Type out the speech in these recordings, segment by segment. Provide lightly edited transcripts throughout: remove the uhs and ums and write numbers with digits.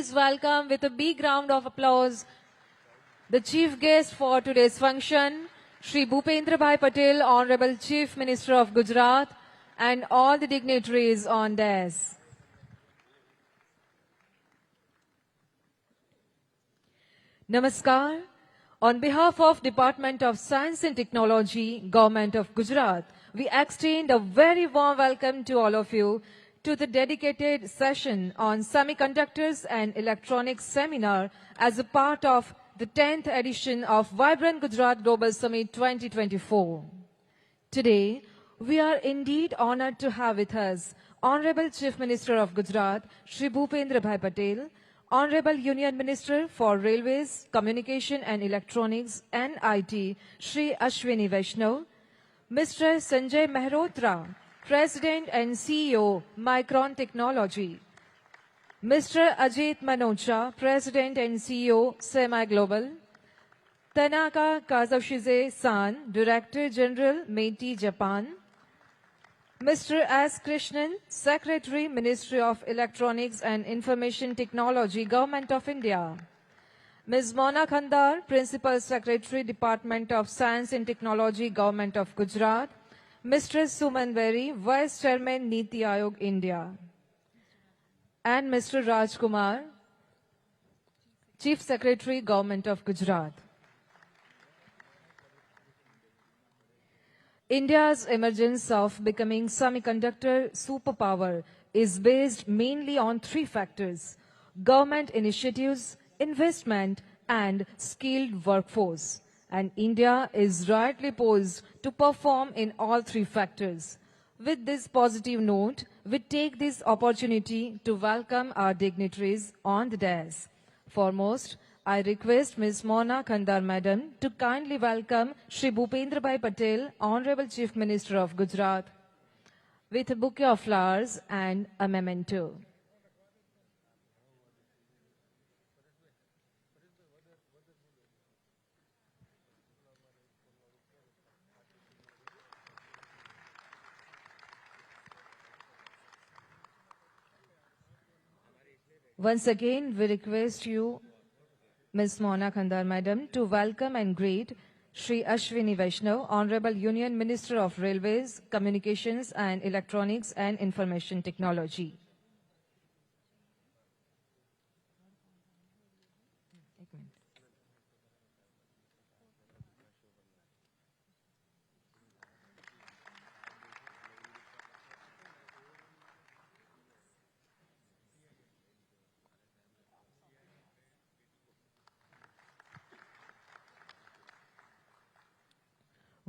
please welcome with a big round of applause the chief guest for today's function, Shri Bhupendra Bhai Patel, Honorable Chief Minister of Gujarat, and all the dignitaries on dais. Namaskar. On behalf of Department of Science and Technology, Government of Gujarat, we extend a very warm welcome to all of you to the dedicated session on Semiconductors and Electronics Seminar as a part of the 10th edition of Vibrant Gujarat Global Summit 2024. Today, we are indeed honored to have with us Honorable Chief Minister of Gujarat, Shri Bhupendra Bhai Patel, Honorable Union Minister for Railways, Communication and Electronics and IT, Shri Ashwini Vaishnav, Mr. Sanjay Mehrotra, President and CEO, Micron Technology, Mr. Ajit Manocha, President and CEO, Semi Global, Tanaka Kazushige-san, Director General, METI Japan, Mr. S. Krishnan, Secretary, Ministry of Electronics and Information Technology, Government of India, Ms. Mona Khandar, Principal Secretary, Department of Science and Technology, Government of Gujarat, Mr. Suman Beri, Vice Chairman, Niti Aayog, India, and Mr. Raj Kumar, Chief Secretary, Government of Gujarat. India's emergence of becoming semiconductor superpower is based mainly on three factors: government initiatives, investment, and skilled workforce. And India is rightly poised to perform in all three factors. With this positive note, we take this opportunity to welcome our dignitaries on the dais. Foremost, I request Ms. Mona Khandar Madam to kindly welcome Shri Bhupendra Bhai Patel, Honorable Chief Minister of Gujarat, with a bouquet of flowers and a memento. Once again, we request you, Ms. Mona Khandar Madam, to welcome and greet Shri Ashwini Vaishnav, Honorable Union Minister of Railways, Communications and Electronics and Information Technology.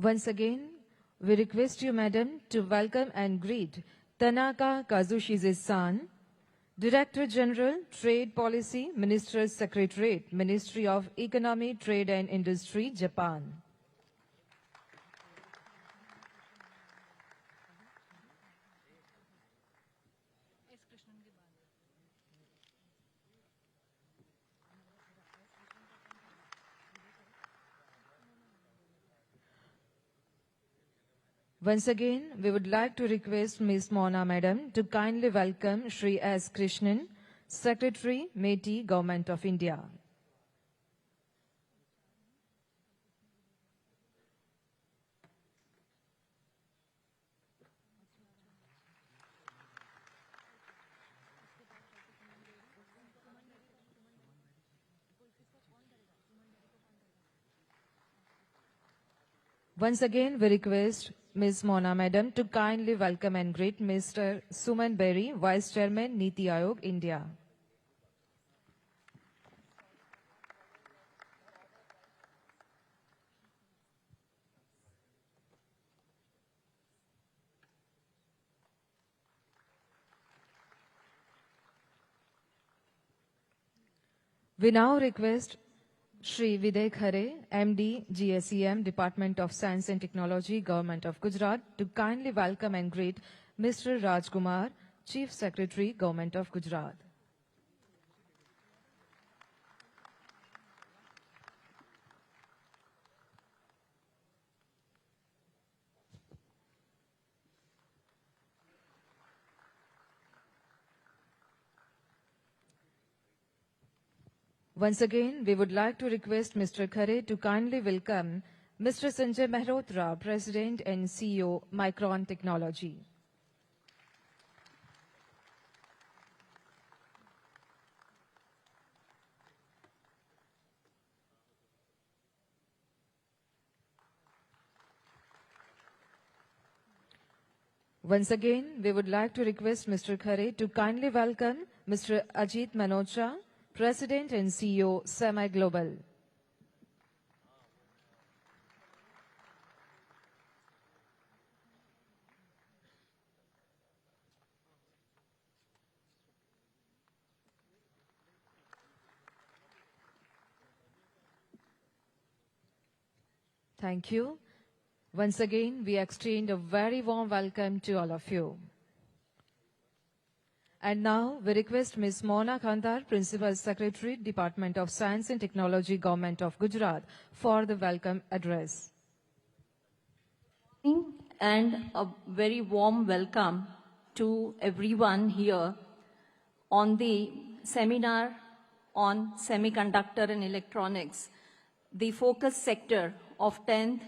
Once again, we request you, Madam, to welcome and greet Tanaka Kazushige-san, Director General, Trade Policy, Minister's Secretariat, Ministry of Economy, Trade and Industry, Japan. Once again, we would like to request Ms. Mona Madam to kindly welcome Shri S. Krishnan, Secretary, METI, Government of India. Once again, we request Ms. Mona Madam to kindly welcome and greet Mr. Suman Beri, Vice Chairman, Niti Aayog, India. We now request Shri Viday Khare, MD, GSEM, Department of Science and Technology, Government of Gujarat, to kindly welcome and greet Mr. Raj Kumar, Chief Secretary, Government of Gujarat. Once again, we would like to request Mr. Khare to kindly welcome Mr. Sanjay Mehrotra, President and CEO, Micron Technology. Once again, we would like to request Mr. Khare to kindly welcome Mr. Ajit Manocha, President and CEO, Semi Global. Thank you. Once again, we extend a very warm welcome to all of you. And now, we request Ms. Mona Khandar, Principal Secretary, Department of Science and Technology, Government of Gujarat, for the welcome address. And a very warm welcome to everyone here on the seminar on semiconductor and electronics, the focus sector of 10th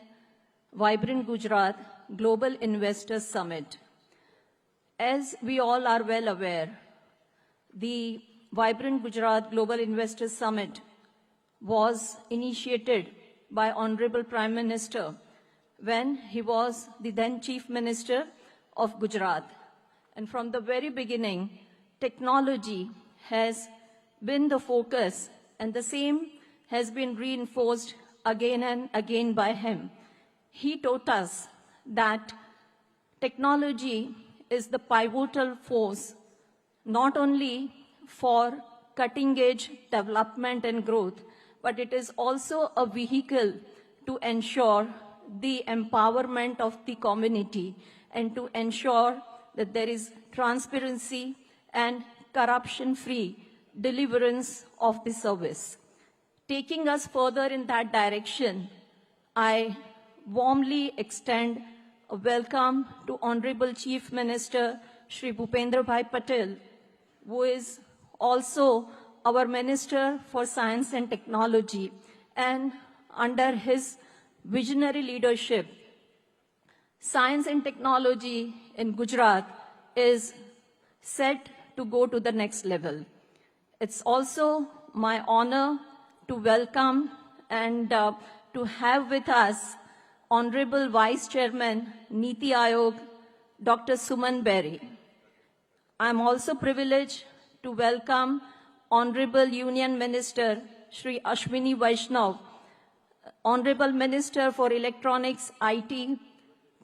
Vibrant Gujarat Global Investors Summit. As we all are well aware, the Vibrant Gujarat Global Investors Summit was initiated by Honorable Prime Minister when he was the then Chief Minister of Gujarat. And from the very beginning, technology has been the focus, and the same has been reinforced again and again by him. He taught us that technology is the pivotal force not only for cutting-edge development and growth, but it is also a vehicle to ensure the empowerment of the community and to ensure that there is transparency and corruption-free deliverance of the service. Taking us further in that direction, I warmly extend a welcome to Honorable Chief Minister Shri Bhupendra Bhai Patel, who is also our Minister for Science and Technology, and under his visionary leadership, science and technology in Gujarat is set to go to the next level. It's also my honor to welcome and to have with us Honorable Vice Chairman, Niti Aayog, Dr. Suman Berry. I'm also privileged to welcome Honorable Union Minister, Shri Ashwini Vaishnav, Honorable Minister for Electronics, IT,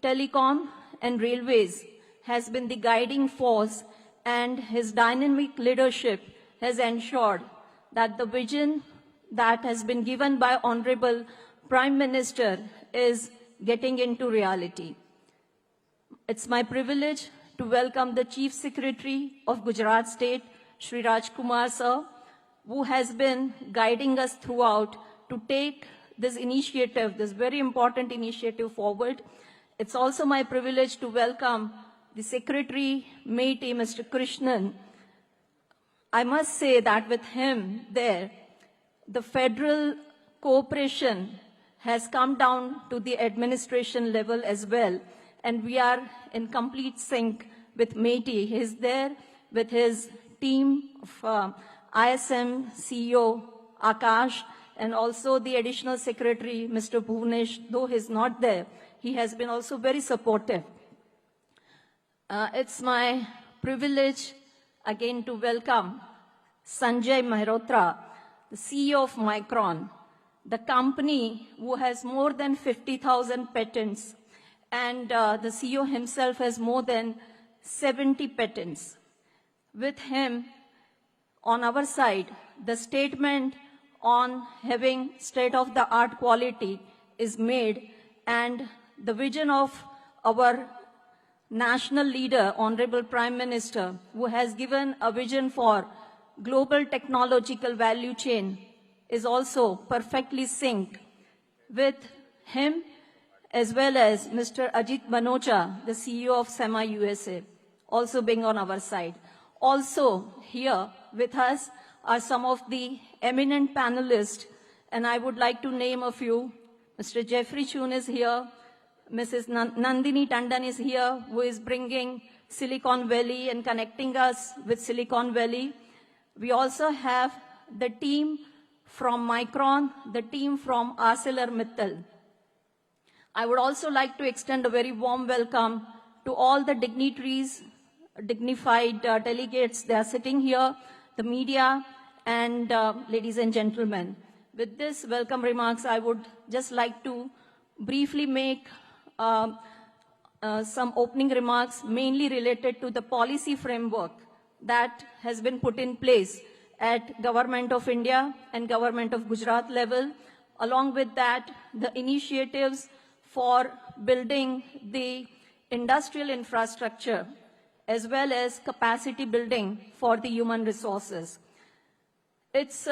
Telecom and Railways, has been the guiding force, and his dynamic leadership has ensured that the vision that has been given by Honorable Prime Minister is getting into reality. It's my privilege to welcome the Chief Secretary of Gujarat State, Shri Rajkumar Sir, who has been guiding us throughout to take this initiative, this very important initiative forward. It's also my privilege to welcome the Secretary, MeitY, Mr. Krishnan. I must say that with him there, the federal cooperation has come down to the administration level as well, and we are in complete sync with MeitY. He is there with his team of ISM CEO Akash, and also the additional secretary, Mr. Bhuvanesh. Though he's not there, he has been also very supportive. It's my privilege again to welcome Sanjay Mehrotra, the CEO of Micron, the company who has more than 50,000 patents, and the CEO himself has more than 70 patents. With him on our side, the statement on having state-of-the-art quality is made, and the vision of our national leader, Honorable Prime Minister, who has given a vision for global technological value chain, is also perfectly synced with him, as well as Mr. Ajit Manocha, the CEO of SEMA USA, also being on our side. Also here with us, are some of the eminent panelists, and I would like to name a few. Mr. Jeffrey Chun is here. Mrs. Nandini Tandon is here, who is bringing Silicon Valley and connecting us with Silicon Valley. We also have the team from Micron, the team from ArcelorMittal. I would also like to extend a very warm welcome to all the dignitaries, dignified delegates. They are sitting here, the media, and ladies and gentlemen. With this welcome remarks, I would just like to briefly make some opening remarks mainly related to the policy framework that has been put in place at Government of India and Government of Gujarat level. Along with that, the initiatives for building the industrial infrastructure as well as capacity building for the human resources. It's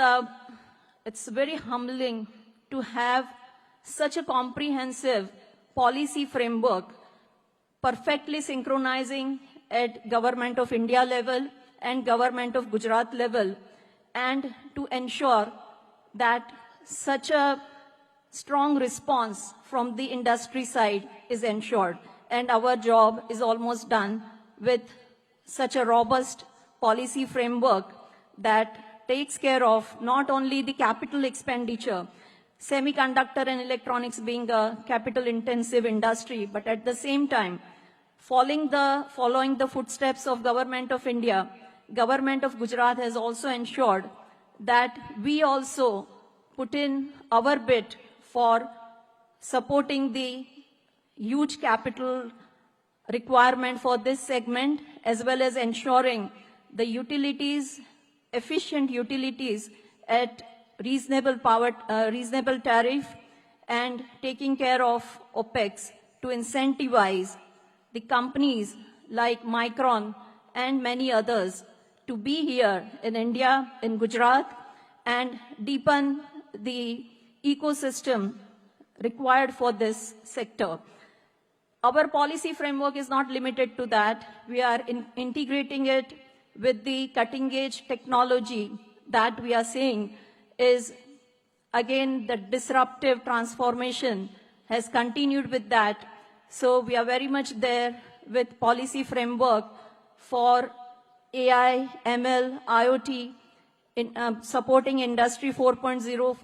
very humbling to have such a comprehensive policy framework perfectly synchronizing at Government of India level and Government of Gujarat level, and to ensure that such a strong response from the industry side is ensured. And our job is almost done with such a robust policy framework that takes care of not only the capital expenditure, semiconductor and electronics being a capital intensive industry, but at the same time, following the footsteps of Government of India, Government of Gujarat has also ensured that we also put in our bit for supporting the huge capital requirement for this segment, as well as ensuring the utilities, efficient utilities at reasonable tariff, and taking care of OPEX to incentivize the companies like Micron and many others to be here in India, in Gujarat, and deepen the ecosystem required for this sector. Our policy framework is not limited to that. We are integrating it with the cutting-edge technology that we are seeing is, again, the disruptive transformation has continued with that. So we are very much there with policy framework for AI, ML, IoT, supporting Industry 4.0,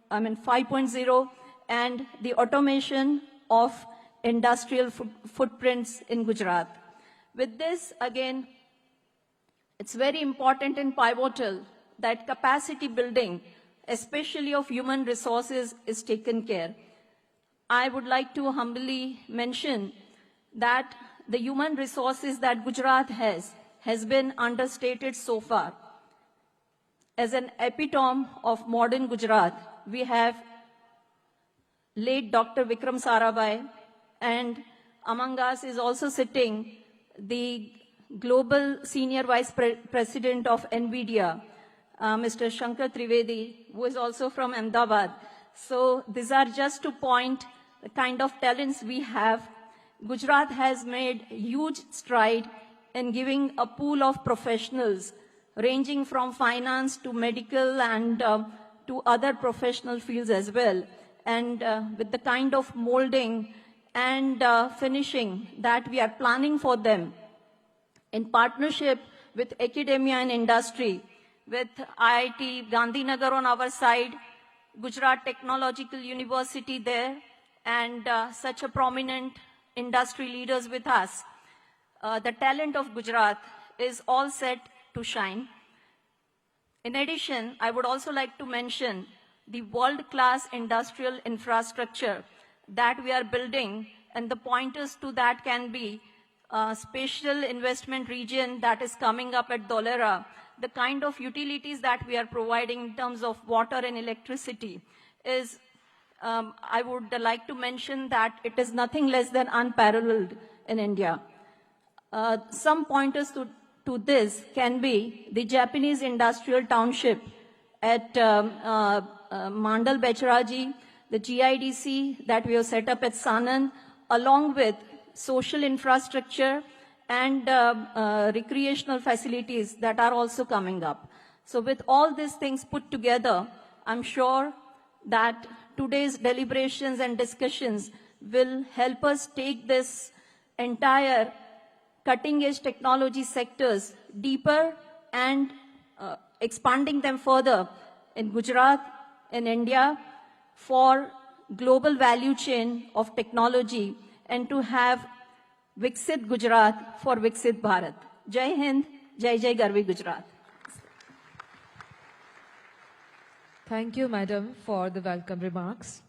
5.0, and the automation of industrial footprints in Gujarat. With this, again, it's very important and pivotal that capacity building, especially of human resources, is taken care. I would like to humbly mention that the human resources that Gujarat has been understated so far. As an epitome of modern Gujarat, we have late Dr. Vikram Sarabhai, and among us is also sitting the Global Senior Vice President of NVIDIA, Mr. Shankar Trivedi, who is also from Ahmedabad. So these are just to point the kind of talents we have. Gujarat has made huge stride in giving a pool of professionals ranging from finance to medical and to other professional fields as well. And with the kind of molding and finishing that we are planning for them in partnership with academia and industry, with IIT Gandhinagar on our side, Gujarat Technological University there, and such a prominent industry leaders with us. The talent of Gujarat is all set to shine. In addition, I would also like to mention the world-class industrial infrastructure that we are building, and the pointers to that can be spatial investment region that is coming up at Dholera, the kind of utilities that we are providing in terms of water and electricity is, I would like to mention that it is nothing less than unparalleled in India. Some pointers to this can be the Japanese industrial township at Mandal Becharaji, the GIDC that we have set up at Sanand, along with social infrastructure and recreational facilities that are also coming up. So with all these things put together, I'm sure that today's deliberations and discussions will help us take this entire cutting-edge technology sectors deeper and expanding them further in Gujarat, in India, for global value chain of technology, and to have Viksit Gujarat for Viksit Bharat. Jai Hind, Jai Jai Garvi Gujarat. Thank you, Madam, for the welcome remarks.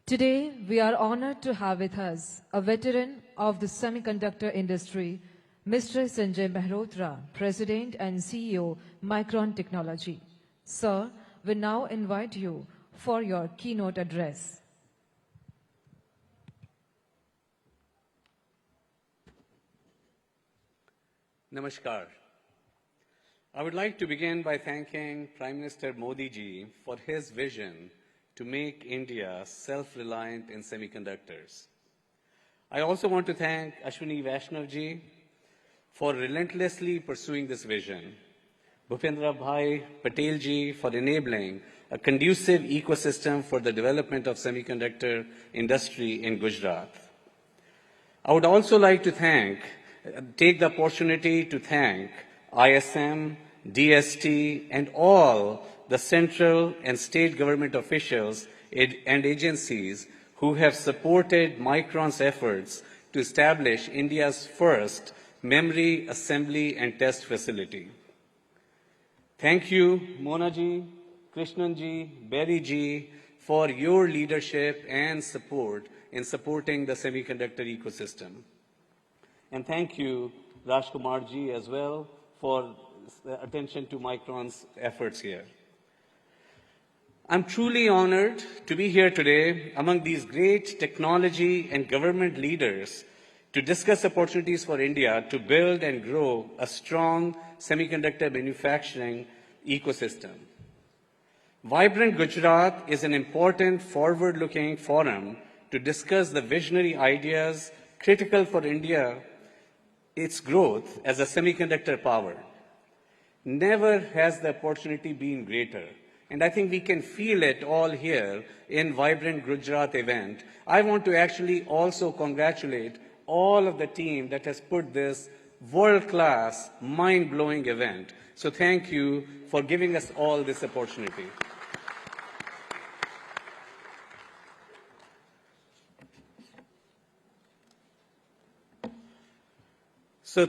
Today, we are honored to have with us a veteran of the semiconductor industry, Mr. Sanjay Mehrotra, President and CEO, Micron Technology. Sir, we now invite you for your keynote address. Namaskar. I would like to begin by thanking Prime Minister Modi ji for his vision to make India self-reliant in semiconductors. I also want to thank Ashwini Vaishnav ji for relentlessly pursuing this vision, Bhupendra Bhai Patel ji for enabling a conducive ecosystem for the development of semiconductor industry in Gujarat. I would also like to take the opportunity to thank ISM, DST, and all the central and state government officials and agencies who have supported Micron's efforts to establish India's first memory assembly and test facility. Thank you, Mona ji, Krishnan ji, Berry ji, for your leadership and support in supporting the semiconductor ecosystem. And thank you, Rajkumar ji, as well, for attention to Micron's efforts here. I'm truly honored to be here today among these great technology and government leaders to discuss opportunities for India to build and grow a strong semiconductor manufacturing ecosystem. Vibrant Gujarat is an important forward-looking forum to discuss the visionary ideas critical for India, its growth as a semiconductor power. Never has the opportunity been greater. And I think we can feel it all here in Vibrant Gujarat event. I want to actually also congratulate all of the team that has put this world-class, mind-blowing event. So thank you for giving us all this opportunity. So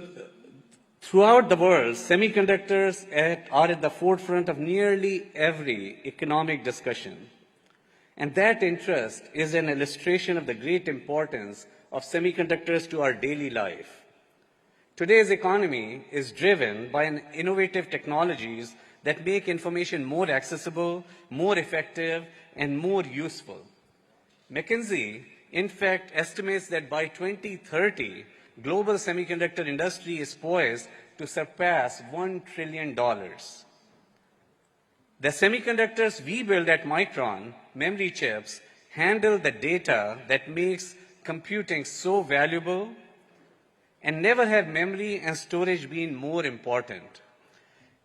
throughout the world, semiconductors are at the forefront of nearly every economic discussion. And that interest is an illustration of the great importance of semiconductors to our daily life. Today's economy is driven by innovative technologies that make information more accessible, more effective, and more useful. McKinsey, in fact, estimates that by 2030, global semiconductor industry is poised to surpass $1 trillion. The semiconductors we build at Micron, memory chips, handle the data that makes computing so valuable, and never have memory and storage been more important.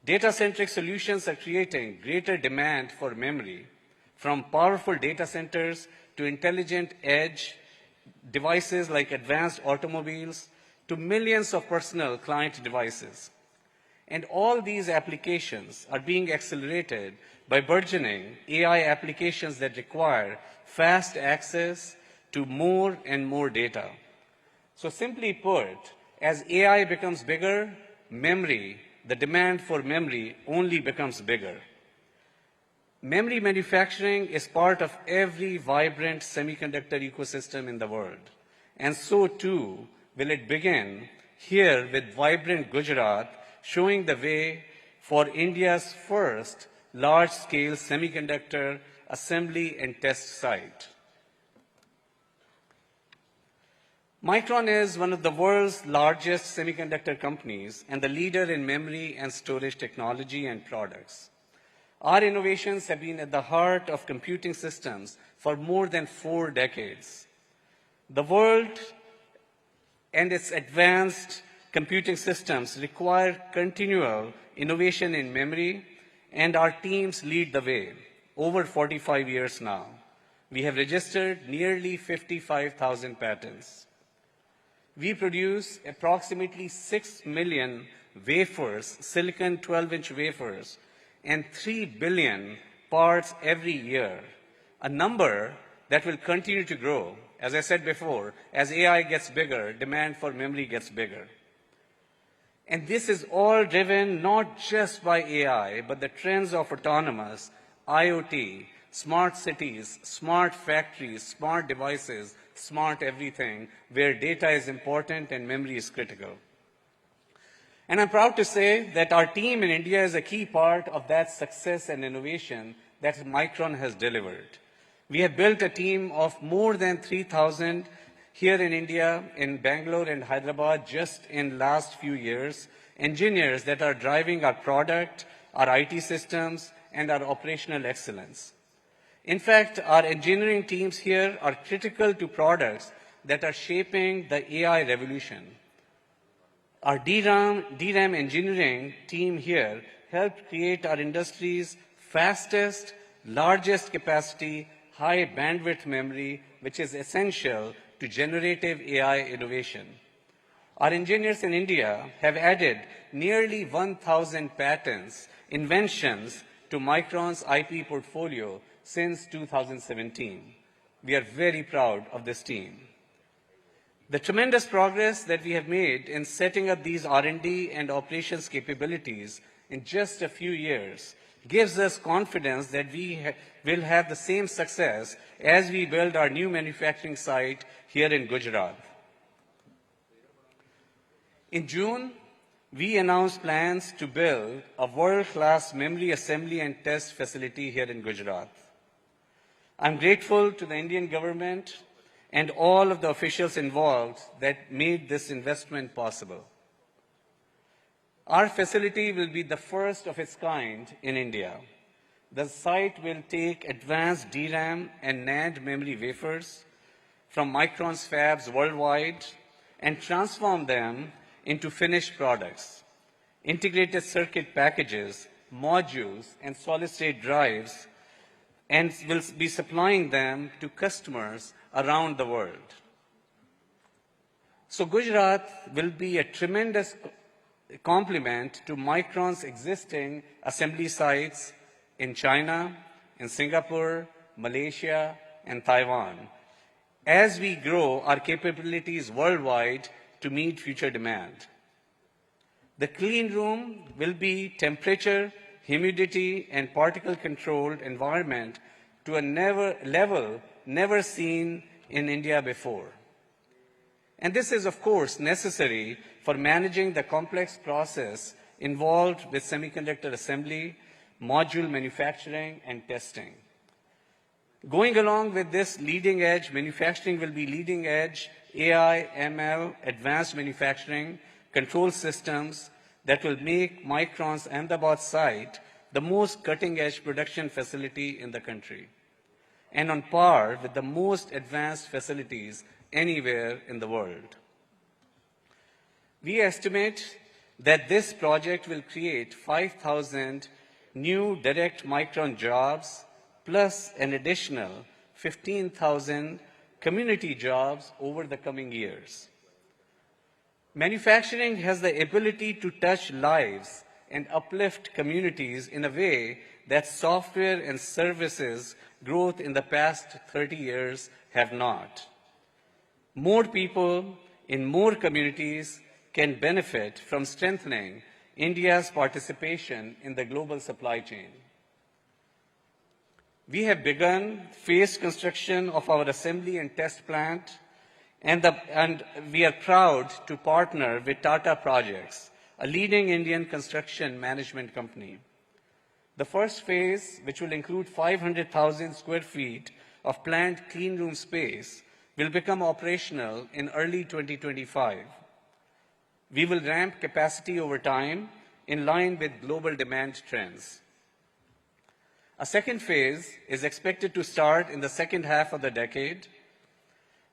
Data-centric solutions are creating greater demand for memory, from powerful data centers to intelligent edge devices like advanced automobiles to millions of personal client devices. And all these applications are being accelerated by burgeoning AI applications that require fast access to more and more data. So simply put, as AI becomes bigger, the demand for memory only becomes bigger. Memory manufacturing is part of every vibrant semiconductor ecosystem in the world. And so too will it begin here with Vibrant Gujarat, showing the way for India's first large-scale semiconductor assembly and test site. Micron is one of the world's largest semiconductor companies and the leader in memory and storage technology and products. Our innovations have been at the heart of computing systems for more than 4 decades. The world and its advanced computing systems require continual innovation in memory, and our teams lead the way. Over 45 years now, we have registered nearly 55,000 patents. We produce approximately 6 million wafers, silicon 12-inch wafers, and 3 billion parts every year, a number that will continue to grow. As I said before, as AI gets bigger, demand for memory gets bigger. And this is all driven not just by AI, but the trends of autonomous, IoT, smart cities, smart factories, smart devices, smart everything, where data is important and memory is critical. And I'm proud to say that our team in India is a key part of that success and innovation that Micron has delivered. We have built a team of more than 3,000 here in India, in Bangalore and Hyderabad, just in last few years, engineers that are driving our product, our IT systems, and our operational excellence. In fact, our engineering teams here are critical to products that are shaping the AI revolution. Our DRAM engineering team here helped create our industry's fastest, largest capacity, high bandwidth memory, which is essential to generative AI innovation. Our engineers in India have added nearly 1,000 patents, inventions to Micron's IP portfolio since 2017. We are very proud of this team. The tremendous progress that we have made in setting up these R&D and operations capabilities in just a few years gives us confidence that we will have the same success as we build our new manufacturing site here in Gujarat. In June, we announced plans to build a world-class memory assembly and test facility here in Gujarat. I'm grateful to the Indian government and all of the officials involved that made this investment possible. Our facility will be the first of its kind in India. The site will take advanced DRAM and NAND memory wafers from Micron's fabs worldwide and transform them into finished products, integrated circuit packages, modules, and solid-state drives, and will be supplying them to customers around the world. So Gujarat will be a tremendous complement to Micron's existing assembly sites in China, in Singapore, Malaysia, and Taiwan, as we grow our capabilities worldwide to meet future demand. The clean room will be temperature, humidity, and particle-controlled environment to a level never seen in India before. And this is, of course, necessary for managing the complex process involved with semiconductor assembly, module manufacturing, and testing. Going along with this leading-edge manufacturing will be leading-edge AI, ML, advanced manufacturing, control systems that will make Micron's Ahmedabad site the most cutting-edge production facility in the country, and on par with the most advanced facilities anywhere in the world. We estimate that this project will create 5,000 new direct Micron jobs, plus an additional 15,000 community jobs over the coming years. Manufacturing has the ability to touch lives and uplift communities in a way that software and services growth in the past 30 years have not. More people in more communities can benefit from strengthening India's participation in the global supply chain. We have begun phased construction of our assembly and test plant, and we are proud to partner with Tata Projects, a leading Indian construction management company. The first phase, which will include 500,000 square feet of planned clean room space, will become operational in early 2025. We will ramp capacity over time in line with global demand trends. A second phase is expected to start in the second half of the decade.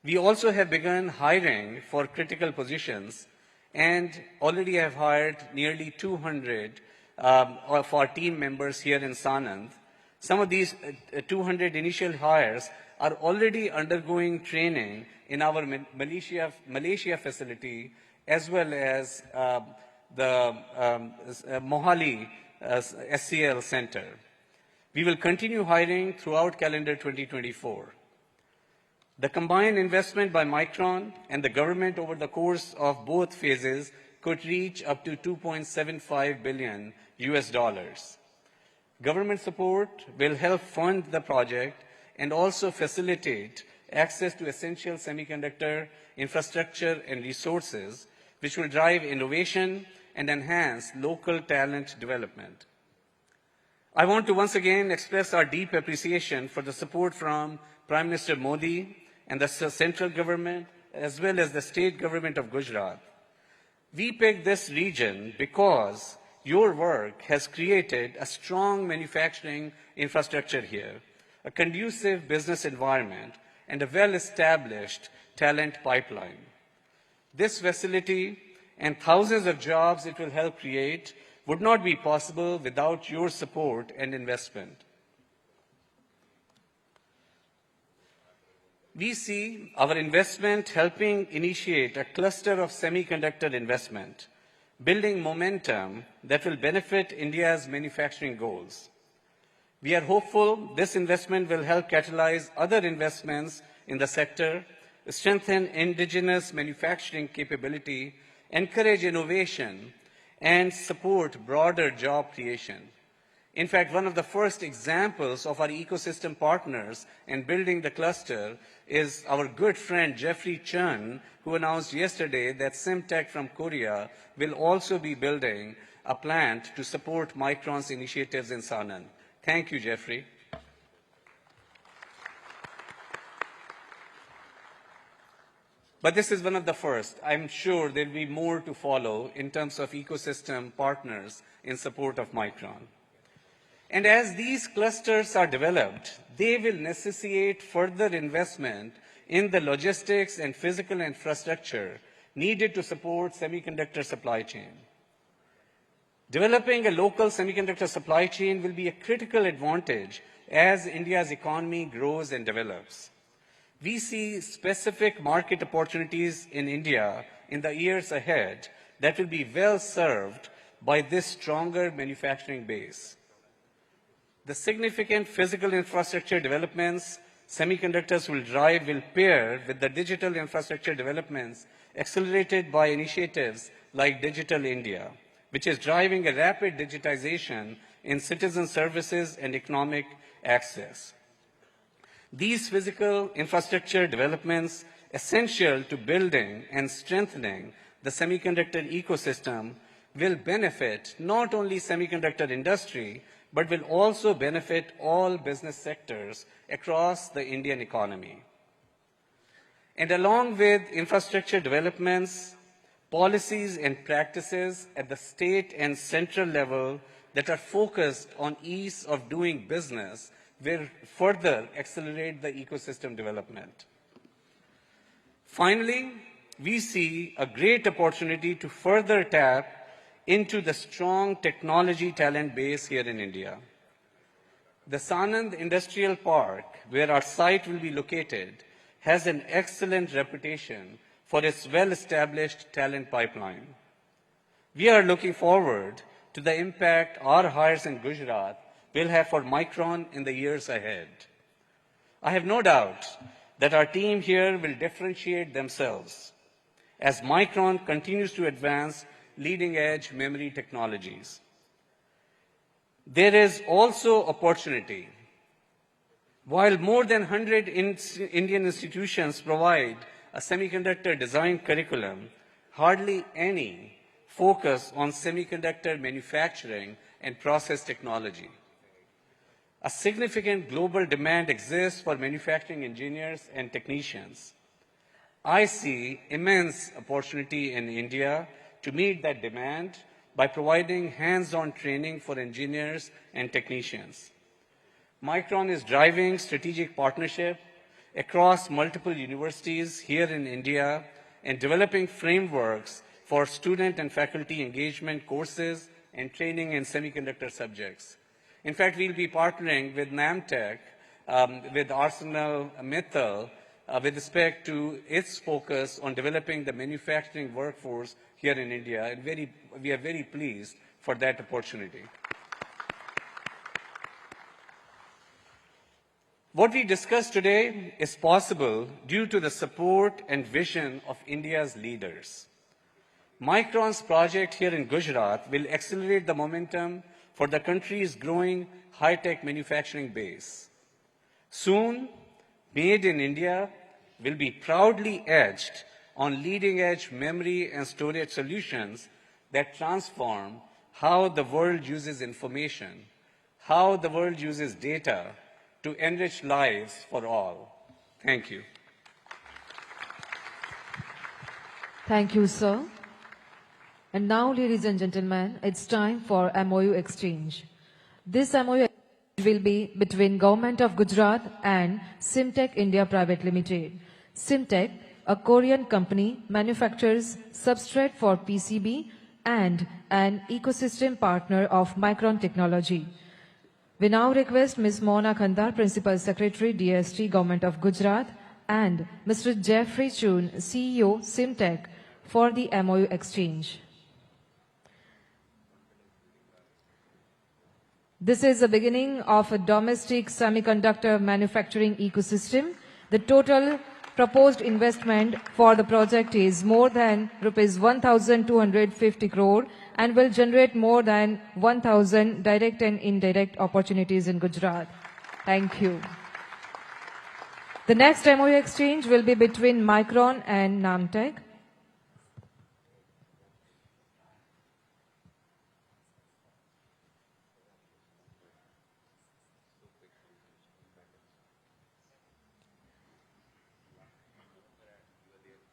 We also have begun hiring for critical positions, and already have hired nearly 200 of our team members here in Sanand. Some of these 200 initial hires are already undergoing training in our Malaysia facility, as well as the Mohali SCL Center. We will continue hiring throughout calendar 2024. The combined investment by Micron and the government over the course of both phases could reach up to $2.75 billion US. Government support will help fund the project and also facilitate access to essential semiconductor infrastructure and resources, which will drive innovation and enhance local talent development. I want to once again express our deep appreciation for the support from Prime Minister Modi and the central government, as well as the state government of Gujarat. We picked this region because your work has created a strong manufacturing infrastructure here, a conducive business environment, and a well-established talent pipeline. This facility and thousands of jobs it will help create would not be possible without your support and investment. We see our investment helping initiate a cluster of semiconductor investment, building momentum that will benefit India's manufacturing goals. We are hopeful this investment will help catalyze other investments in the sector, strengthen indigenous manufacturing capability, encourage innovation, and support broader job creation. In fact, one of the first examples of our ecosystem partners in building the cluster is our good friend Jeffrey Chun, who announced yesterday that Simtech from Korea will also be building a plant to support Micron's initiatives in Sanand. Thank you, Jeffrey. But this is one of the first. I'm sure there will be more to follow in terms of ecosystem partners in support of Micron. And as these clusters are developed, they will necessitate further investment in the logistics and physical infrastructure needed to support semiconductor supply chain. Developing a local semiconductor supply chain will be a critical advantage as India's economy grows and develops. We see specific market opportunities in India in the years ahead that will be well served by this stronger manufacturing base. The significant physical infrastructure developments semiconductors will drive will pair with the digital infrastructure developments accelerated by initiatives like Digital India, which is driving a rapid digitization in citizen services and economic access. These physical infrastructure developments essential to building and strengthening the semiconductor ecosystem will benefit not only semiconductor industry, but will also benefit all business sectors across the Indian economy. And along with infrastructure developments, policies and practices at the state and central level that are focused on ease of doing business will further accelerate the ecosystem development. Finally, we see a great opportunity to further tap into the strong technology talent base here in India. The Sanand Industrial Park, where our site will be located, has an excellent reputation for its well-established talent pipeline. We are looking forward to the impact our hires in Gujarat will have for Micron in the years ahead. I have no doubt that our team here will differentiate themselves as Micron continues to advance leading-edge memory technologies. There is also opportunity. While more than 100 Indian institutions provide a semiconductor design curriculum, hardly any focus on semiconductor manufacturing and process technology. A significant global demand exists for manufacturing engineers and technicians. I see immense opportunity in India to meet that demand by providing hands-on training for engineers and technicians. Micron is driving strategic partnership across multiple universities here in India and developing frameworks for student and faculty engagement courses and training in semiconductor subjects. In fact, we'll be partnering with NAMTech, with Arsenal Mittal, with respect to its focus on developing the manufacturing workforce here in India, and we are very pleased for that opportunity. What we discussed today is possible due to the support and vision of India's leaders. Micron's project here in Gujarat will accelerate the momentum for the country's growing high-tech manufacturing base. Soon, Made in India will be proudly edged on leading-edge memory and storage solutions that transform how the world uses information, how the world uses data to enrich lives for all. Thank you. Thank you, sir. And now, ladies and gentlemen, it's time for MOU exchange. This MOU will be between Government of Gujarat and Simtech India Private Limited. Simtech, a Korean company, manufactures substrate for PCB and an ecosystem partner of Micron Technology. We now request Ms. Mona Khandar, Principal Secretary, DST, Government of Gujarat, and Mr. Jeffrey Chun, CEO, Simtech, for the MOU exchange. This is the beginning of a domestic semiconductor manufacturing ecosystem. The total proposed investment for the project is more than rupees 1,250 crore and will generate more than 1,000 direct and indirect opportunities in Gujarat. Thank you. The next MOU exchange will be between Micron and NAMTech.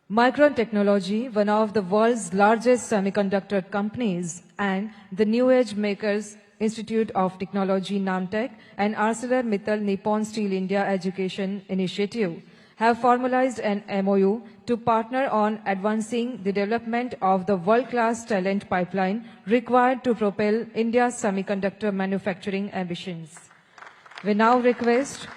Micron Technology, one of the world's largest semiconductor companies, and the New Age Makers Institute of Technology, NAMTech, and ArcelorMittal Nippon Steel India Education Initiative have formalized an MOU to partner on advancing the development of the world-class talent pipeline required to propel India's semiconductor manufacturing ambitions. We now request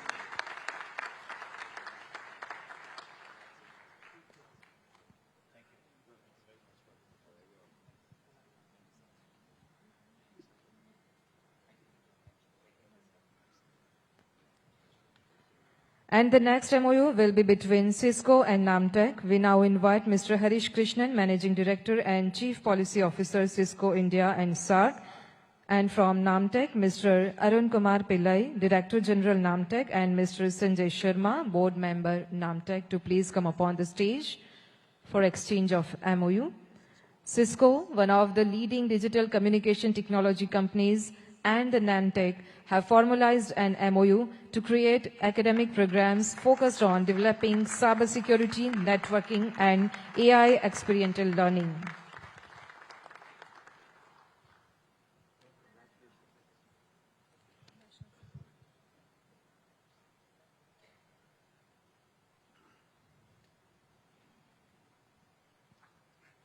And the next MOU will be between Cisco and NAMTech. We now invite Mr. Harish Krishnan, Managing Director and Chief Policy Officer, Cisco India and SAARC. And from NAMTech, Mr. Arun Kumar Pillai, Director General NAMTech, and Mr. Sanjay Sharma, Board Member NAMTech, to please come upon the stage for exchange of MOU. Cisco, one of the leading digital communication technology companies, and the NAMTech have formalized an MOU to create academic programs focused on developing cybersecurity, networking, and AI experiential learning.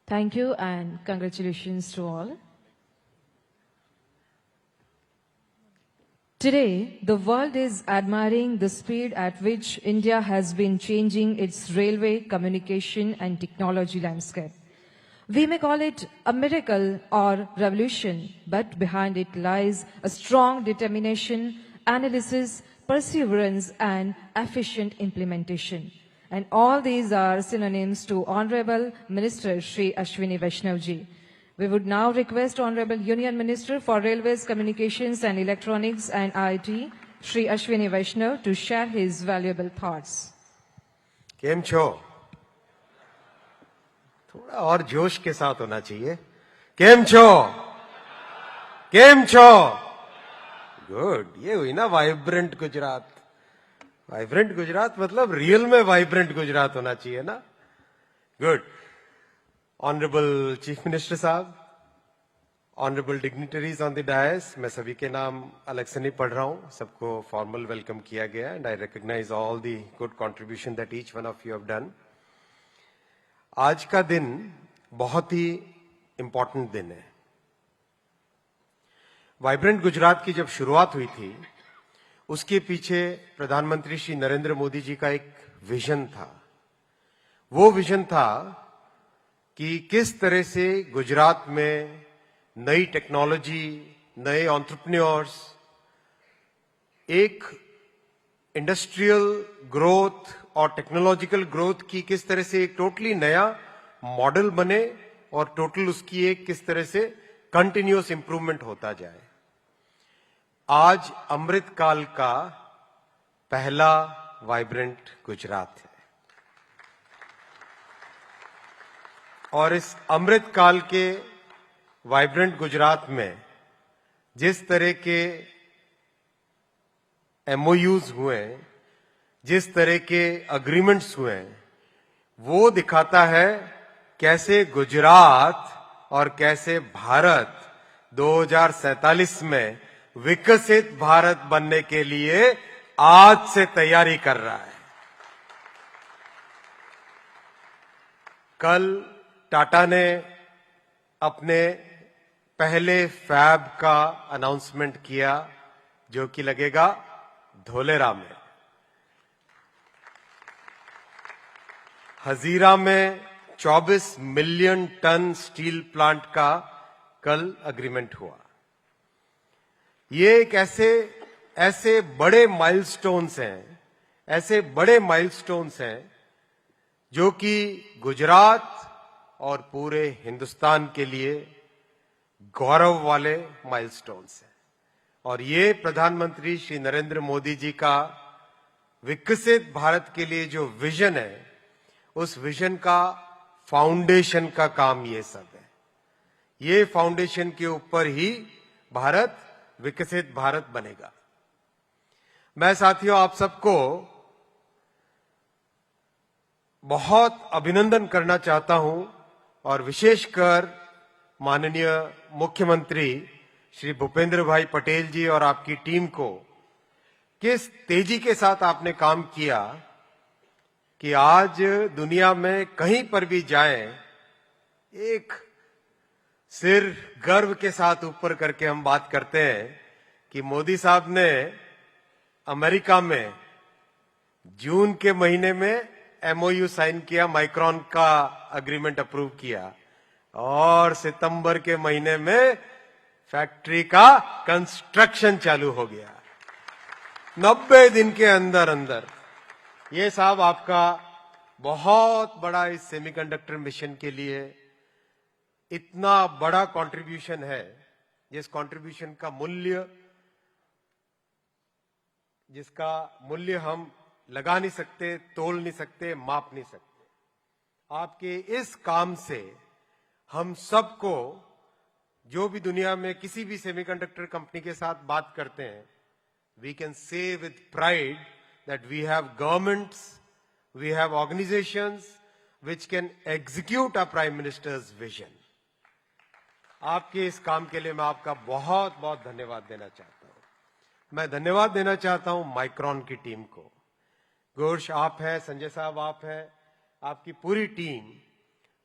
Thank you and congratulations to all. Today, the world is admiring the speed at which India has been changing its railway, communication and technology landscape. We may call it a miracle or revolution, but behind it lies a strong determination, analysis, perseverance and efficient implementation. And all these are synonyms to Honorable Minister Shri Ashwini Vaishnav ji. We would now request Honorable Union Minister for Railways, Communications and Electronics and IT, Shri Ashwini Vaishnav, to share his valuable thoughts. केम छो? थोड़ा और जोश के साथ होना चाहिए. केम छो? केम छो? गुड. ये हुई ना वाइब्रेंट गुजरात. वाइब्रेंट गुजरात मतलब रियल में वाइब्रेंट गुजरात होना चाहिए ना. गुड. ऑनरेबल चीफ मिनिस्टर साहब, honourable dignitaries on the dais, मैं सभी के नाम अलग से नहीं पढ़ रहा हूं, सबको फॉर्मल वेलकम किया गया and I recognise all the good contribution that each one of you have done. आज का दिन बहुत ही इंपॉर्टेंट दिन है। वाइब्रेंट गुजरात की जब शुरुआत हुई थी, उसके पीछे प्रधानमंत्री श्री नरेंद्र मोदी जी का एक विजन था। वो विजन था कि किस तरह से गुजरात में नई टेक्नोलॉजी, नए एंटरप्रेन्योर्स, एक इंडस्ट्रियल ग्रोथ और टेक्नोलॉजिकल ग्रोथ की किस तरह से एक टोटली नया मॉडल बने और टोटल उसकी एक किस तरह से कंटिन्यूअस इंप्रूवमेंट होता जाए। आज अमृत काल का पहला वाइब्रेंट गुजरात है और इस अमृत काल के वाइब्रेंट गुजरात में जिस तरह के एमओयूज हुए, जिस तरह के अग्रीमेंट्स हुए, वो दिखाता है कैसे गुजरात और कैसे भारत 2047 में विकसित भारत बनने के लिए आज से तैयारी कर रहा है। कल टाटा ने अपने पहले फैब का अनाउंसमेंट किया, जो कि लगेगा धोलेरा में। हजीरा में 24 मिलियन टन स्टील प्लांट का कल अग्रीमेंट हुआ। ये एक ऐसे बड़े माइलस्टोन्स हैं, ऐसे बड़े माइलस्टोन्स हैं जो कि गुजरात और पूरे हिंदुस्तान के लिए गौरव वाले माइलस्टोन्स हैं। और ये प्रधानमंत्री श्री नरेंद्र मोदी जी का विकसित भारत के लिए जो विजन है, उस विजन का फाउंडेशन का काम ये सब है। ये फाउंडेशन के ऊपर ही भारत विकसित भारत बनेगा। मैं साथियों आप सबको बहुत अभिनंदन करना चाहता हूं और विशेषकर माननीय मुख्यमंत्री श्री भूपेंद्र भाई पटेल जी और आपकी टीम को किस तेजी के साथ आपने काम किया कि आज दुनिया में कहीं पर भी जाएं, एक सिर गर्व के साथ ऊपर करके हम बात करते हैं कि मोदी साहब ने अमेरिका में जून के महीने में एमओयू साइन किया, माइक्रॉन का अग्रीमेंट अप्रूव किया और सितंबर के महीने में फैक्ट्री का कंस्ट्रक्शन चालू हो गया। 90 दिन के अंदर अंदर। ये साहब आपका बहुत बड़ा इस सेमीकंडक्टर मिशन के लिए इतना बड़ा कंट्रीब्यूशन है, जिस कंट्रीब्यूशन का मूल्य, जिसका मूल्य हम लगा नहीं सकते, तोल नहीं सकते, माप नहीं सकते। आपके इस काम से हम सबको, जो भी दुनिया में किसी भी सेमीकंडक्टर कंपनी के साथ बात करते हैं, we can say with pride that we have governments, we have organisations which can execute our Prime Minister's vision. आपके इस काम के लिए मैं आपका बहुत बहुत धन्यवाद देना चाहता हूं। मैं धन्यवाद देना चाहता हूं माइक्रॉन की टीम को। घोष आप हैं, संजय साहब आप हैं, आपकी पूरी टीम,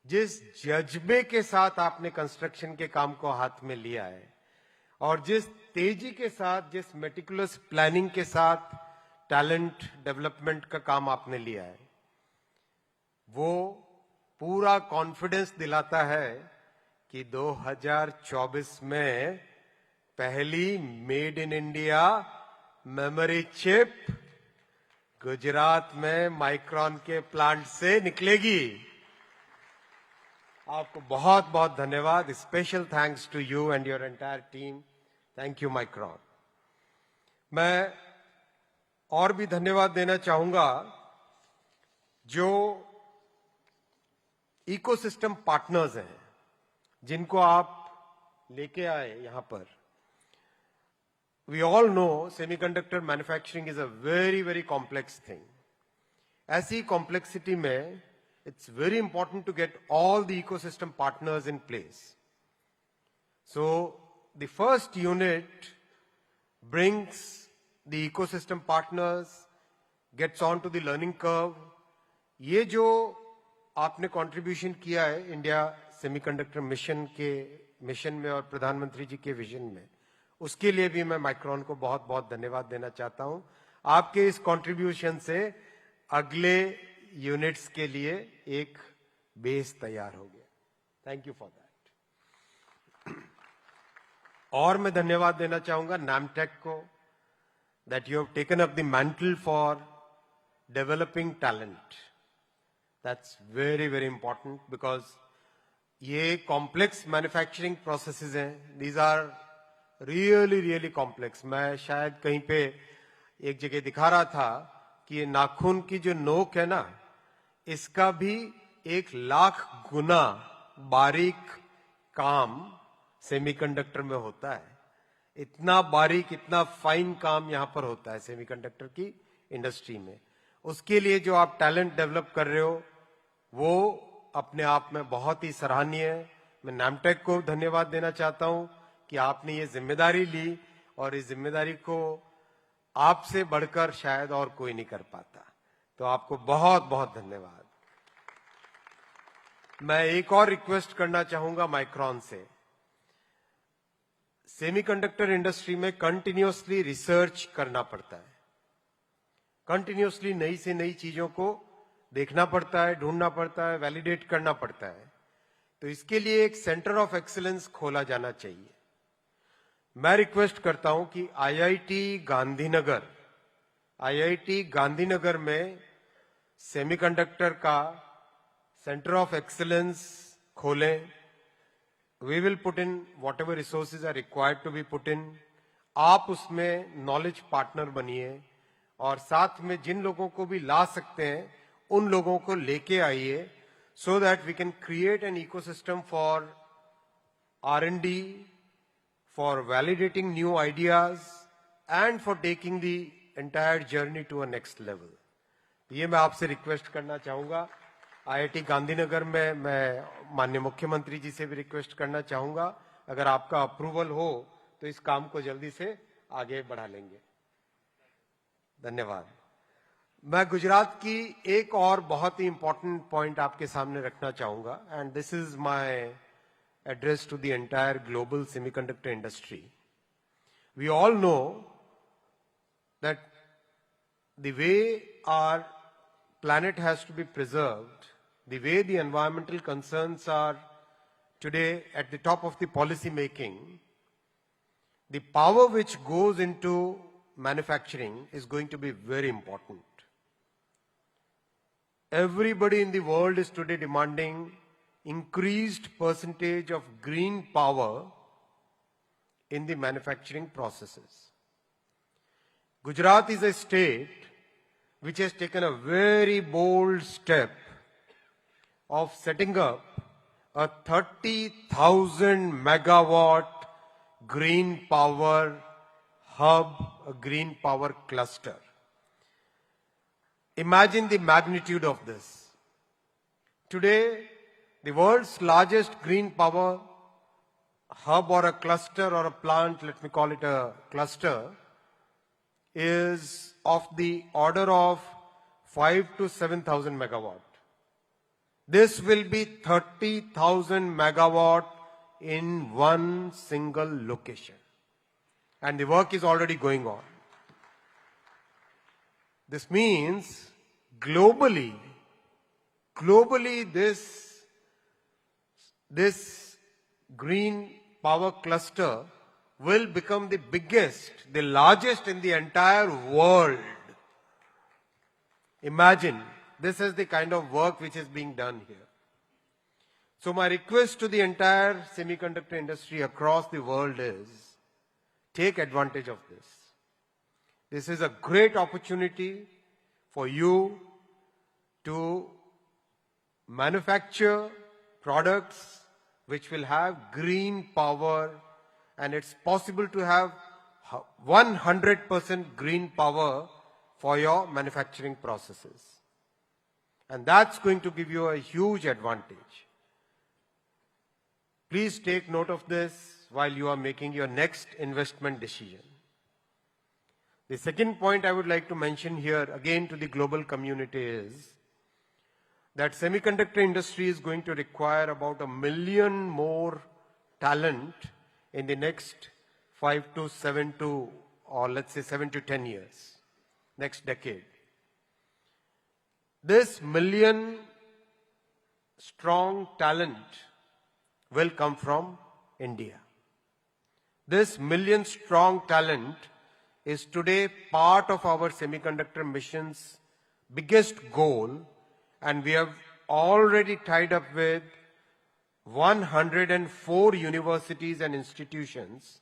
जिस जज्बे के साथ आपने कंस्ट्रक्शन के काम को हाथ में लिया है और जिस तेजी के साथ, जिस मेटिकुलस प्लानिंग के साथ टैलेंट डेवलपमेंट का काम आपने लिया है, वो पूरा कॉन्फिडेंस दिलाता है कि 2024 में पहली made in India memory chip Gujarat में माइक्रॉन के प्लांट से निकलेगी। आपको बहुत बहुत धन्यवाद। Special thanks to you and your entire team. Thank you Micron. मैं और भी धन्यवाद देना चाहूंगा जो इकोसिस्टम पार्टनर्स हैं, जिनको आप लेके आए यहां पर। We all know semiconductor manufacturing is a very very complex thing. ऐसी कॉम्प्लेक्सिटी में it's very important to get all the ecosystem partners in place. So the first unit brings the ecosystem partners, gets on to the learning curve. ये जो आपने contribution किया है India semiconductor mission में और प्रधानमंत्री जी के विजन में, उसके लिए भी मैं माइक्रॉन को बहुत बहुत धन्यवाद देना चाहता हूं। आपके इस कंट्रीब्यूशन से अगले यूनिट्स के लिए एक बेस तैयार हो गया। Thank you for that. और मैं धन्यवाद देना चाहूंगा नामटेक को, that you have taken up the mantle for developing talent. That's very very important, because ये कॉम्प्लेक्स मैन्युफैक्चरिंग प्रोसेसेस हैं। These are really really complex. मैं शायद कहीं पे एक जगह दिखा रहा था कि ये नाखून की जो नोक है ना, इसका भी 1,00,000 गुना बारीक काम सेमीकंडक्टर में होता है। इतना बारीक, इतना फाइन काम यहां पर होता है सेमीकंडक्टर की इंडस्ट्री में। उसके लिए जो आप टैलेंट डेवलप कर रहे हो वो अपने आप में बहुत ही सराहनीय है। मैं नामटेक को धन्यवाद देना चाहता हूं कि आपने ये जिम्मेदारी ली, और इस जिम्मेदारी को आपसे बढ़कर शायद और कोई नहीं कर पाता। तो आपको बहुत बहुत धन्यवाद। मैं एक और रिक्वेस्ट करना चाहूंगा माइक्रॉन से। सेमीकंडक्टर इंडस्ट्री में कंटिन्यूअसली रिसर्च करना पड़ता है, कंटिन्यूअसली नई से नई चीजों को देखना पड़ता है, ढूंढना पड़ता है, वैलिडेट करना पड़ता है। तो इसके लिए एक सेंटर ऑफ एक्सीलेंस खोला जाना चाहिए। मैं रिक्वेस्ट करता हूं कि आईआईटी गांधीनगर में सेमीकंडक्टर का सेंटर ऑफ एक्सीलेंस खोलें। We will put in whatever resources are required to be put in. आप उसमें नॉलेज पार्टनर बनिए, और साथ में जिन लोगों को भी ला सकते हैं उन लोगों को लेके आइए, so that we can create an ecosystem for R&D, for validating new ideas, and for taking the entire journey to a next level. ये मैं आपसे रिक्वेस्ट करना चाहूंगा। आईआईटी गांधीनगर में मैं माननीय मुख्यमंत्री जी से भी रिक्वेस्ट करना चाहूंगा, अगर आपका अप्रूवल हो तो इस काम को जल्दी से आगे बढ़ा लेंगे। धन्यवाद। मैं गुजरात की एक और बहुत ही इंपॉर्टेंट पॉइंट आपके सामने रखना चाहूंगा, and this is my address to the entire global semiconductor industry. We all know that the way our planet has to be preserved, the way the environmental concerns are today at the top of the policy making, the power which goes into manufacturing is going to be very important. Everybody in the world is today demanding increased percentage of green power in the manufacturing processes. Gujarat is a state which has taken a very bold step of setting up a 30,000 megawatt green power hub, a green power cluster. Imagine the magnitude of this. Today, the world's largest green power hub or a cluster or a plant, let me call it a cluster, is of the order of 5 to 7,000 megawatt. This will be 30,000 megawatt in one single location. And the work is already going on. This means globally this green power cluster will become the biggest, the largest in the entire world. Imagine, this is the kind of work which is being done here. So my request to the entire semiconductor industry across the world is, take advantage of this. This is a great opportunity for you to manufacture products which will have green power, and it's possible to have 100% green power for your manufacturing processes. And that's going to give you a huge advantage. Please take note of this while you are making your next investment decision. The second point I would like to mention here again to the global community is that semiconductor industry is going to require about 1 million more talent in the next 5 to 7 to, or let's say 7 to 10 years, next decade. This million strong talent will come from India. This million strong talent is today part of our semiconductor mission's biggest goal, and we have already tied up with 104 universities and institutions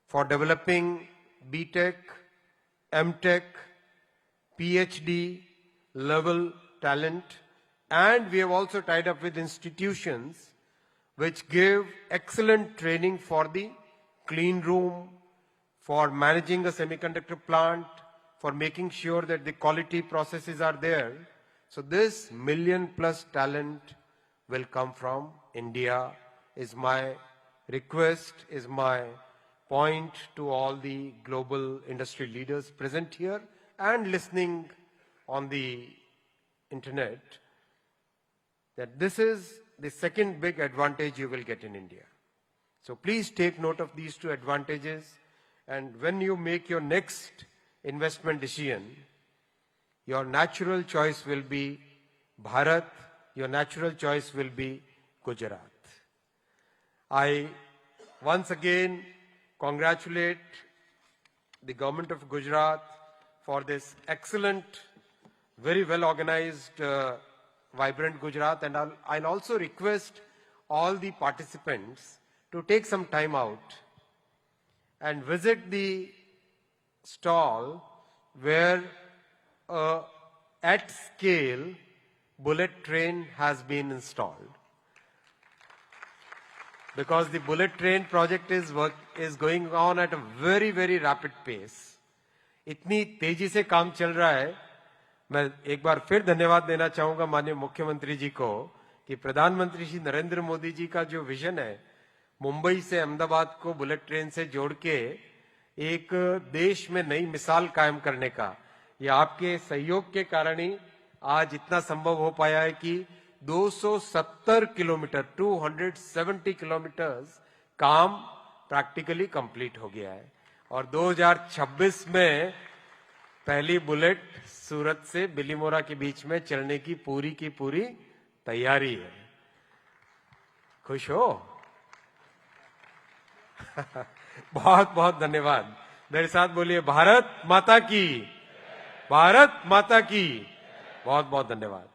for developing BTech, MTech, PhD level talent, and we have also tied up with institutions which give excellent training for the clean room, for managing a semiconductor plant, for making sure that the quality processes are there. So this million plus talent will come from India, is my request, is my point to all the global industry leaders present here and listening on the internet, that this is the second big advantage you will get in India. So please take note of these two advantages, and when you make your next investment decision, your natural choice will be Bharat, your natural choice will be Gujarat. I once again congratulate the government of Gujarat for this excellent, very well organized, vibrant Gujarat, and I'll also request all the participants to take some time out and visit the stall where at scale bullet train has been installed. Because the bullet train project is going on at a very, very rapid pace. इतनी तेजी से काम चल रहा है. मैं एक बार फिर धन्यवाद देना चाहूंगा माननीय मुख्यमंत्री जी को कि प्रधानमंत्री श्री नरेंद्र मोदी जी का जो विजन है मुंबई से अहमदाबाद को बुलेट ट्रेन से जोड़ के एक देश में नई मिसाल कायम करने का, ये आपके सहयोग के कारण ही आज इतना संभव हो पाया है कि 270 किलोमीटर 270 किलोमीटर्स काम प्रैक्टिकली कंप्लीट हो गया है और 2026 में पहली बुलेट सूरत से बिलीमोरा के बीच में चलने की पूरी तैयारी है. खुश हो? बहुत बहुत धन्यवाद. मेरे साथ बोलिए भारत माता की, भारत माता की. बहुत बहुत धन्यवाद.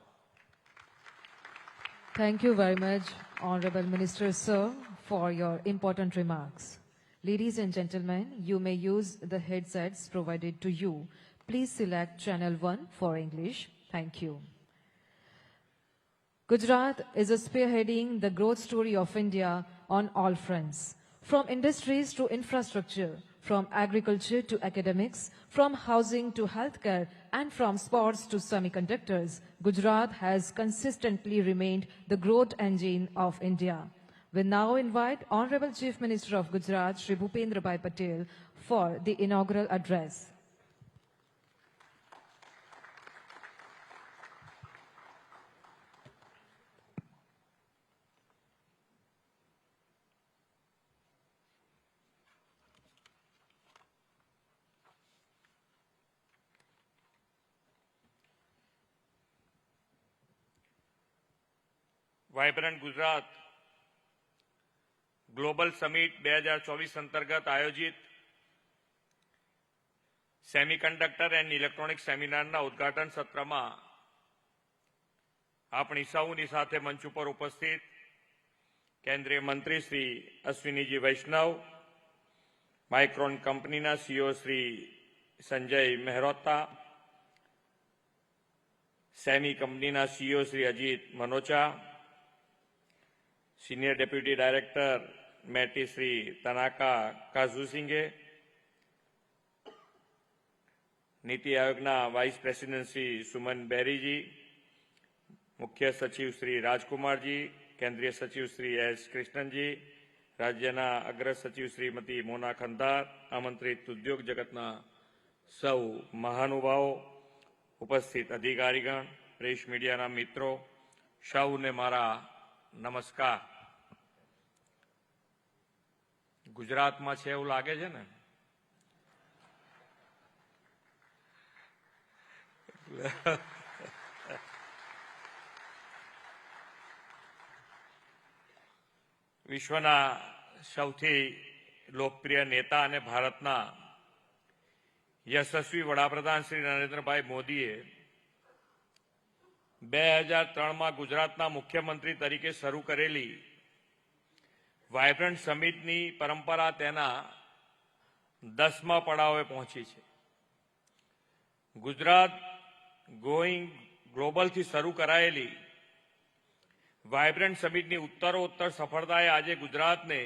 Thank you very much, Honorable Minister Sir, for your important remarks. Ladies and gentlemen, you may use the headsets provided to you. Please select channel 1 for English. Thank you. Gujarat is spearheading the growth story of India on all fronts. From industries to infrastructure, from agriculture to academics, from housing to healthcare, and from sports to semiconductors, Gujarat has consistently remained the growth engine of India. We now invite Honorable Chief Minister of Gujarat, Shri Bhupendra Bhai Patel, for the inaugural address. Vibrant Gujarat global summit 2024 અંતર્ગત આયોજિત semiconductor and electronics સેમિનારના ઉદ્ઘાટન સત્રમાં આપણી સૌની સાથે મંચ ઉપર ઉપસ્થિત કેન્દ્રીય મંત્રી શ્રી અશ્વિનીજી વૈષ્ણવ, માઇક્રોન કંપનીના સીઈઓ શ્રી સંજય મહેરોત્રા, સેમી કંપનીના CEO Shri Ajit Manocha, senior deputy director METI Shri Tanaka Kazushige, NITI आयोगना वाइस प्रेसिडेंट श्री सुमन बेरी जी, मुख्य सचिव श्री राजकुमार जी, केंद्रीय सचिव श्री एस कृष्णन जी, राज्यना अग्र सचिव श्रीमती मोना खंदार, आमंत्रित उद्योग जगतना सौ महानुभावों, उपस्थित अधिकारीगण, प्रेस मीडियाना मित्रों, સૌને મારા નમસ્કાર. ગુજરાતમાં છે એવું લાગે છે ને? વિશ્વના સૌથી લોકપ્રિય નેતા અને ભારતના યશસ્વી વડાપ્રધાન શ્રી નરેન્દ્રભાઈ મોદીએ 2003માં ગુજરાતના મુખ્યમંત્રી તરીકે શરૂ કરેલી વાયબ્રન્ટ સમિટની પરંપરા તેના 10મા પડાવે પહોંચી છે. ગુજરાત ગોઈંગ ગ્લોબલથી શરૂ કરાયેલી વાયબ્રન્ટ સમિટની ઉત્તરોત્તર સફળતાએ આજે ગુજરાતને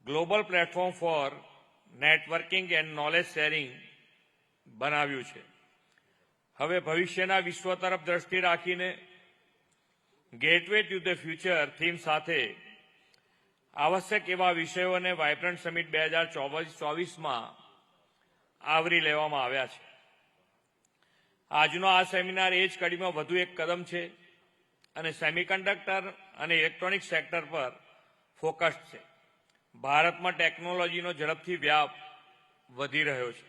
global platform four networking and knowledge sharing બનાવ્યું છે. હવે ભવિષ્યના વિશ્વ તરફ દ્રષ્ટિ રાખીને gateway to the future theme સાથે આવશ્યક એવા વિષયોને વાયબ્રન્ટ સમિટ 2024માં આવરી લેવામાં આવ્યા છે. આજનો આ સેમિનાર એ જ કડીમાં વધુ એક કદમ છે અને સેમિકન્ડક્ટર અને ઇલેક્ટ્રોનિક સેક્ટર પર ફોકસ્ડ છે. ભારતમાં ટેકનોલોજીનો ઝડપથી વ્યાપ વધી રહ્યો છે.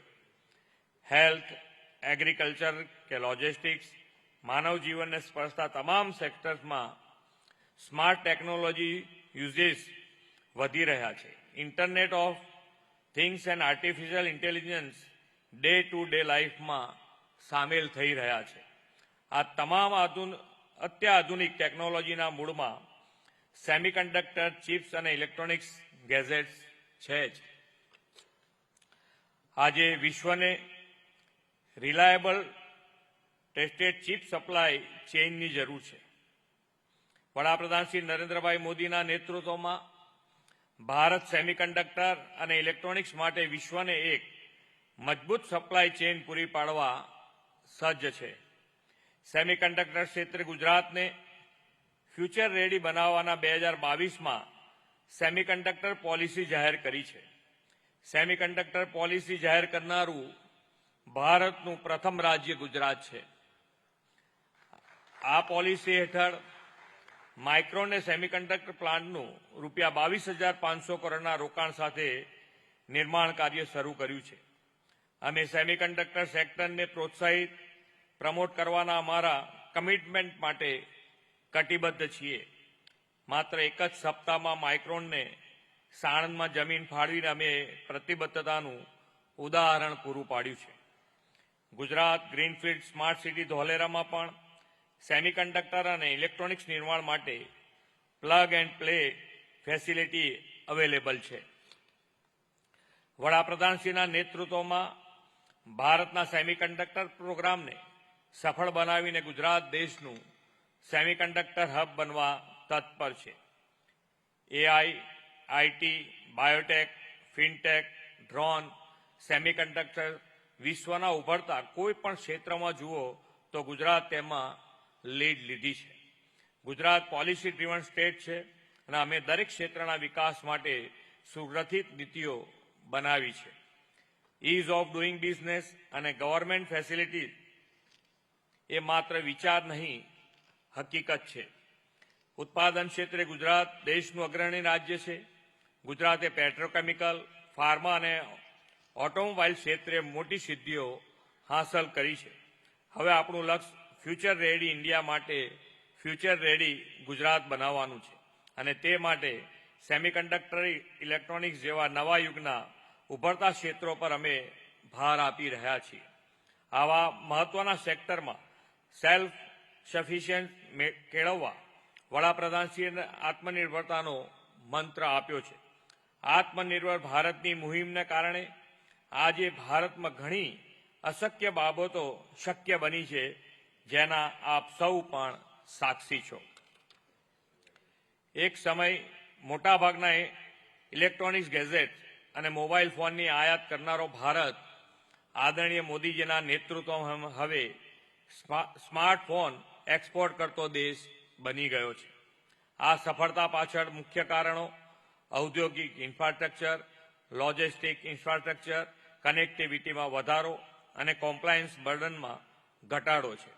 હેલ્થ, એગ્રીકલ્ચર કે લોજિસ્ટિક્સ, માનવ જીવનને સ્પર્શતા તમામ સેક્ટર્સમાં સ્માર્ટ ટેકનોલોજી યુઝેસ વધી રહ્યા છે. Internet of things and artificial intelligence day to day લાઈફમાં સામેલ થઈ રહ્યા છે. આ તમામ અત્યાધુનિક ટેકનોલોજીના મૂળમાં સેમિકન્ડક્ટર, ચિપ્સ અને ઇલેક્ટ્રોનિક્સ ગેજેટ્સ છે જ. આજે વિશ્વને રિલાયબલ ટેસ્ટેડ ચિપ સપ્લાય ચેઇનની જરૂર છે. વડાપ્રધાન શ્રી નરેન્દ્રભાઈ મોદીના નેતૃત્વમાં ભારત સેમિકન્ડક્ટર અને ઇલેક્ટ્રોનિક્સ માટે વિશ્વને એક મજબૂત સપ્લાય ચેઇન પૂરી પાડવા સજ્જ છે. સેમિકન્ડક્ટર ક્ષેત્રે ગુજરાતને ફ્યુચર રેડી બનાવવાના 2022માં સેમિકન્ડક્ટર પોલિસી જાહેર કરી છે. સેમિકન્ડક્ટર પોલિસી જાહેર કરનારું ભારતનું પ્રથમ રાજ્ય ગુજરાત છે. આ પોલિસી હેઠળ માઇક્રોન અને સેમિકન્ડક્ટર પ્લાન્ટનું ₹22,500 કરોડના રોકાણ સાથે નિર્માણ કાર્ય શરૂ કર્યું છે. અમે સેમિકન્ડક્ટર સેક્ટરને પ્રોત્સાહિત પ્રમોટ કરવાના અમારા કમિટમેન્ટ માટે કટિબદ્ધ છીએ. માત્ર એક જ સપ્તાહમાં માઇક્રોનને સાણંદમાં જમીન ફાળવીને અમે પ્રતિબદ્ધતાનું ઉદાહરણ પૂરું પાડ્યું છે. ગુજરાત ગ્રીનફિલ્ડ સ્માર્ટ સિટી ધોલેરામાં પણ સેમિકન્ડક્ટર અને ઇલેક્ટ્રોનિક્સ નિર્માણ માટે plug and play facility available છે. વડાપ્રધાનશ્રીના નેતૃત્વમાં ભારતના સેમિકન્ડક્ટર પ્રોગ્રામને સફળ બનાવીને ગુજરાત દેશનું સેમિકન્ડક્ટર હબ બનવા તત્પર છે. AI, IT, Biotech, fintech, drone, semiconductor વિશ્વના ઉભરતા કોઈ પણ ક્ષેત્રમાં જુઓ તો ગુજરાત તેમાં લીડ લીધી છે. ગુજરાત પોલિસી ડ્રીવન સ્ટેટ છે અને અમે દરેક ક્ષેત્રના વિકાસ માટે સુગ્રથિત નીતિઓ બનાવી છે. ઇઝ ઓફ ડુઇંગ બિઝનેસ અને ગવર્મેન્ટ ફેસિલિટી એ માત્ર વિચાર નહીં, હકીકત છે. ઉત્પાદન ક્ષેત્રે ગુજરાત દેશનું અગ્રણી રાજ્ય છે. ગુજરાતે પેટ્રોકેમિકલ, ફાર્મા અને ઓટોમોબાઈલ ક્ષેત્રે મોટી સિદ્ધિઓ હાંસલ કરી છે. હવે આપણું લક્ષ્ય ફ્યુચર રેડી ઇન્ડિયા માટે ફ્યુચર રેડી ગુજરાત બનાવવાનું છે અને તે માટે સેમિકન્ડક્ટર, ઇલેક્ટ્રોનિક્સ જેવા નવા યુગના ઉભરતા ક્ષેત્રો પર અમે ભાર આપી રહ્યા છીએ. આવા મહત્વના સેક્ટરમાં સેલ્ફ સફિશિયન્ટ કેળવવા વડાપ્રધાનશ્રીએ આત્મનિર્ભરતાનો મંત્ર આપ્યો છે. આત્મનિર્ભર ભારતની મુહિમને કારણે આજે ભારતમાં ઘણી અશક્ય બાબતો શક્ય બની છે, જેના આપ સૌ પણ સાક્ષી છો. એક સમય મોટાભાગના ઇલેક્ટ્રોનિક્સ ગેજેટ અને મોબાઈલ ફોનની આયાત કરનારો ભારત આદરણીય મોદીજીના નેતૃત્વમાં હવે સ્માર્ટફોન એક્સપોર્ટ કરતો દેશ બની ગયો છે. આ સફળતા પાછળ મુખ્ય કારણો ઔદ્યોગિક ઇન્ફ્રાસ્ટ્રક્ચર, લોજિસ્ટિક ઇન્ફ્રાસ્ટ્રક્ચર, કનેક્ટિવિટીમાં વધારો અને કોમ્પ્લાયન્સ બર્ડનમાં ઘટાડો છે.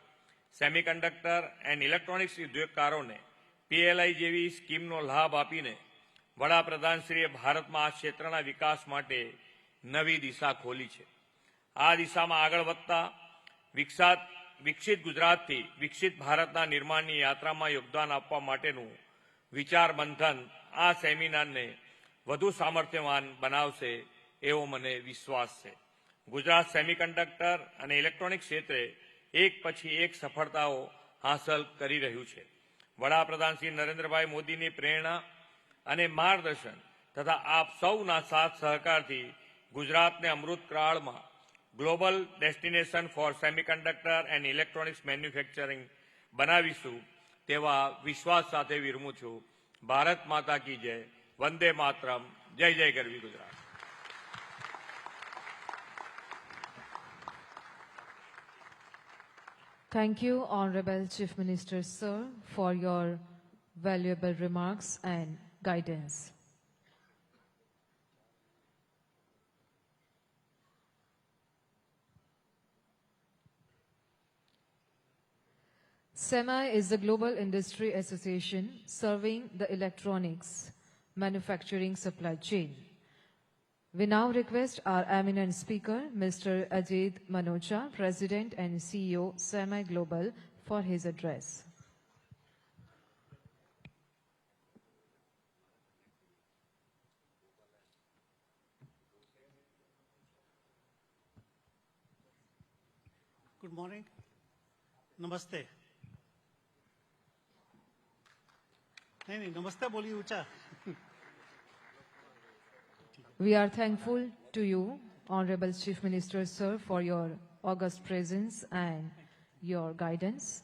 સેમિકન્ડક્ટર એન્ડ ઇલેક્ટ્રોનિક્સ ઉદ્યોગકારોને પીએલઆઈ જેવી સ્કીમનો લાભ આપીને વડાપ્રધાનશ્રીએ ભારતમાં આ ક્ષેત્રના વિકાસ માટે નવી દિશા ખોલી છે. આ દિશામાં આગળ વધતા વિકસિત ગુજરાતથી વિકસિત ભારતના નિર્માણની યાત્રામાં યોગદાન આપવા માટેનું વિચાર મંથન આ સેમિનારને વધુ સામર્થ્યવાન બનાવશે એવો મને વિશ્વાસ છે. ગુજરાત સેમિકન્ડક્ટર અને ઇલેક્ટ્રોનિક ક્ષેત્રે એક પછી એક સફળતાઓ હાંસલ કરી રહ્યું છે. વડાપ્રધાન શ્રી નરેન્દ્રભાઈ મોદીની પ્રેરણા અને માર્ગદર્શન તથા આપ સૌના સાથ સહકારથી ગુજરાતને અમૃતકાળમાં global destination for semiconductor and electronics manufacturing બનાવીશું તેવા વિશ્વાસ સાથે વિરમું છું. ભારત માતા કી જય. વંદે માતરમ. જય જય ગરવી Gujarat. Thank you, Honorable Chief Minister, sir, for your valuable remarks and guidance. SEMI is the global industry association serving the electronics manufacturing supply chain. We now request our eminent speaker, Mr. Ajit Manocha, President and CEO, SEMI Global, for his address. Good morning. Namaste. नहीं नमस्ते बोलिए ऊंचा. We are thankful to you, Honorable Chief Minister, sir, for your august presence and your guidance.